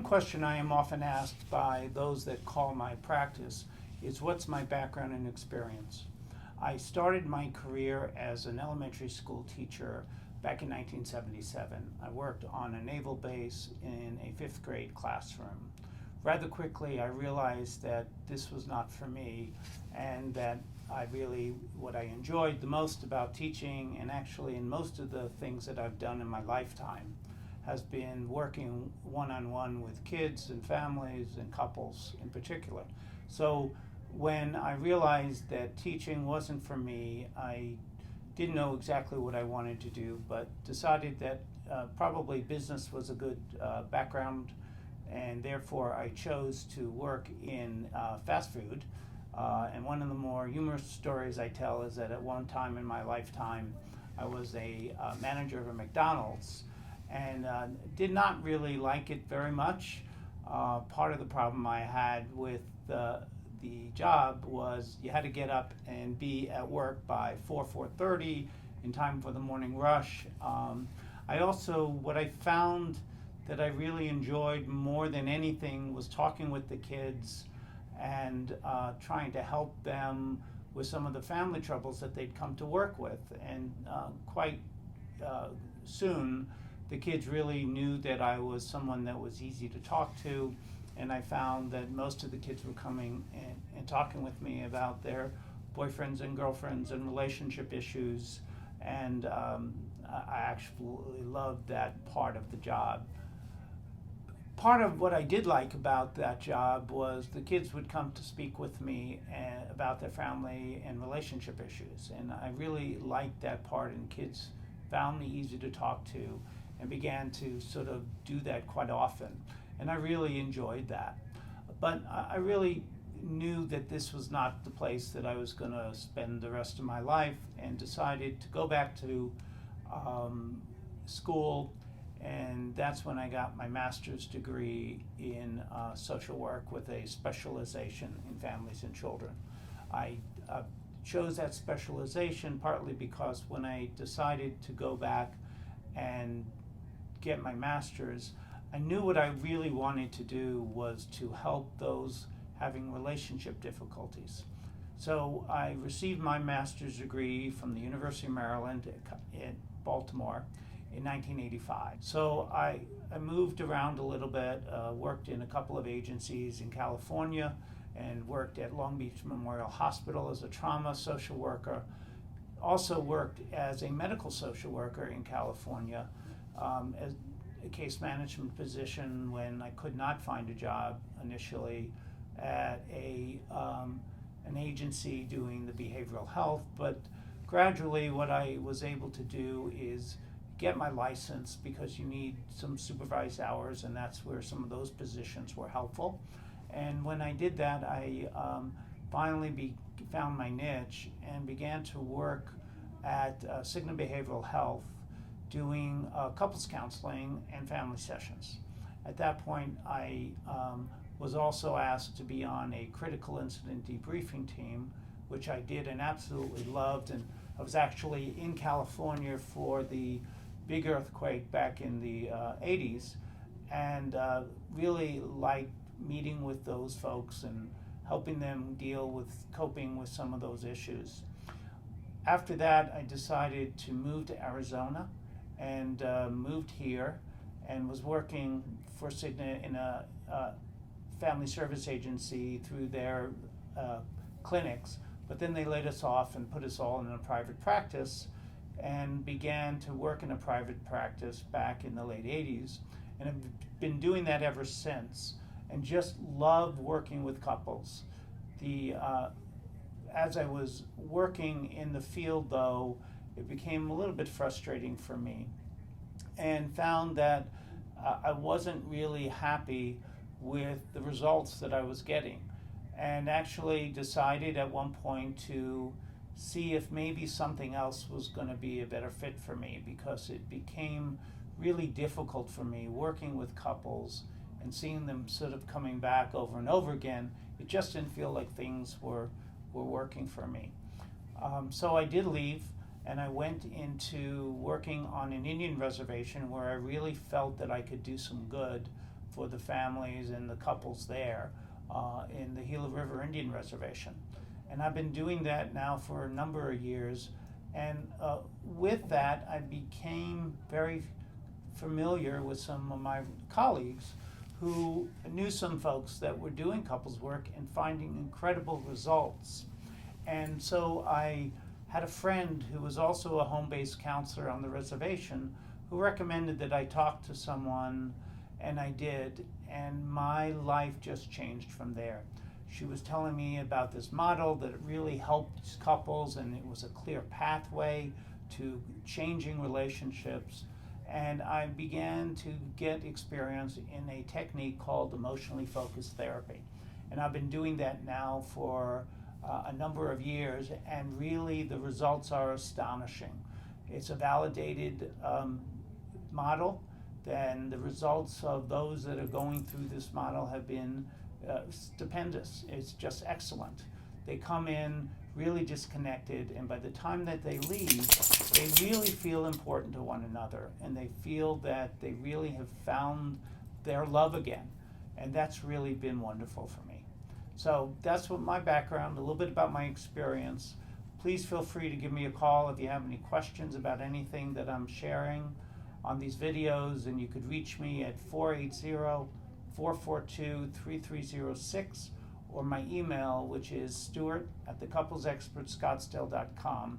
question I am often asked by those that call my practice is what's my background and experience? I started my career as an elementary school teacher back in 1977. I worked on a naval base in a fifth grade classroom. Rather quickly, I realized that this was not for me, and that what I enjoyed the most about teaching, and actually in most of the things that I've done in my lifetime, has been working one-on-one with kids and families and couples in particular. So when I realized that teaching wasn't for me, I didn't know exactly what I wanted to do, but decided that probably business was a good background, and therefore I chose to work in fast food. And one of the more humorous stories I tell is that at one time in my lifetime, I was a manager of a McDonald's, and did not really like it very much. Part of the problem I had with the job was you had to get up and be at work by 4:30 in time for the morning rush. What I found that I really enjoyed more than anything was talking with the kids and trying to help them with some of the family troubles that they'd come to work with. And quite soon, the kids really knew that I was someone that was easy to talk to, and I found that most of the kids were coming and talking with me about their boyfriends and girlfriends and relationship issues, and I actually loved that part of the job. Part of what I did like about that job was the kids would come to speak with me about their family and relationship issues, and I really liked that part, and kids found me easy to talk to and began to sort of do that quite often, and I really enjoyed that. But I really knew that this was not the place that I was going to spend the rest of my life, and decided to go back to school, and that's when I got my master's degree in social work with a specialization in families and children. I chose that specialization partly because when I decided to go back and get my master's, I knew what I really wanted to do was to help those having relationship difficulties. So I received my master's degree from the University of Maryland at Baltimore in 1985. So I moved around a little bit, worked in a couple of agencies in California, and worked at Long Beach Memorial Hospital as a trauma social worker. Also worked as a medical social worker in California, as a case management position when I could not find a job initially at an agency doing the behavioral health. But gradually what I was able to do is get my license, because you need some supervised hours, and that's where some of those positions were helpful. And when I did that, I finally found my niche and began to work at Cigna Behavioral Health, doing couples counseling and family sessions. At that point, I was also asked to be on a critical incident debriefing team, which I did and absolutely loved. And I was actually in California for the big earthquake back in the 80s, and really liked meeting with those folks and helping them deal with coping with some of those issues. After that, I decided to move to Arizona, and moved here and was working for Cigna in a family service agency through their clinics, but then they laid us off and put us all in a private practice, and began to work in a private practice back in the late 80s, and have been doing that ever since, and just love working with couples. As I was working in the field, though, it became a little bit frustrating for me, and found that I wasn't really happy with the results that I was getting, and actually decided at one point to see if maybe something else was going to be a better fit for me, because it became really difficult for me working with couples and seeing them sort of coming back over and over again. It just didn't feel like things were working for me. So I did leave, and I went into working on an Indian reservation where I really felt that I could do some good for the families and the couples there in the Gila River Indian Reservation. And I've been doing that now for a number of years. And with that, I became very familiar with some of my colleagues who knew some folks that were doing couples work and finding incredible results. And so I had a friend who was also a home-based counselor on the reservation who recommended that I talk to someone, and I did, and my life just changed from there. She was telling me about this model that it really helped couples, and it was a clear pathway to changing relationships. And I began to get experience in a technique called emotionally focused therapy. And I've been doing that now for a number of years, and really the results are astonishing. It's a validated model. Then the results of those that are going through this model have been stupendous. It's just excellent. They come in really disconnected, and by the time that they leave, they really feel important to one another, and they feel that they really have found their love again, and that's really been wonderful for me. So that's what my background, a little bit about my experience. Please feel free to give me a call if you have any questions about anything that I'm sharing on these videos, and you could reach me at 480-442-3306, or my email, which is Stuart@thecouplesexpertscottsdale.com.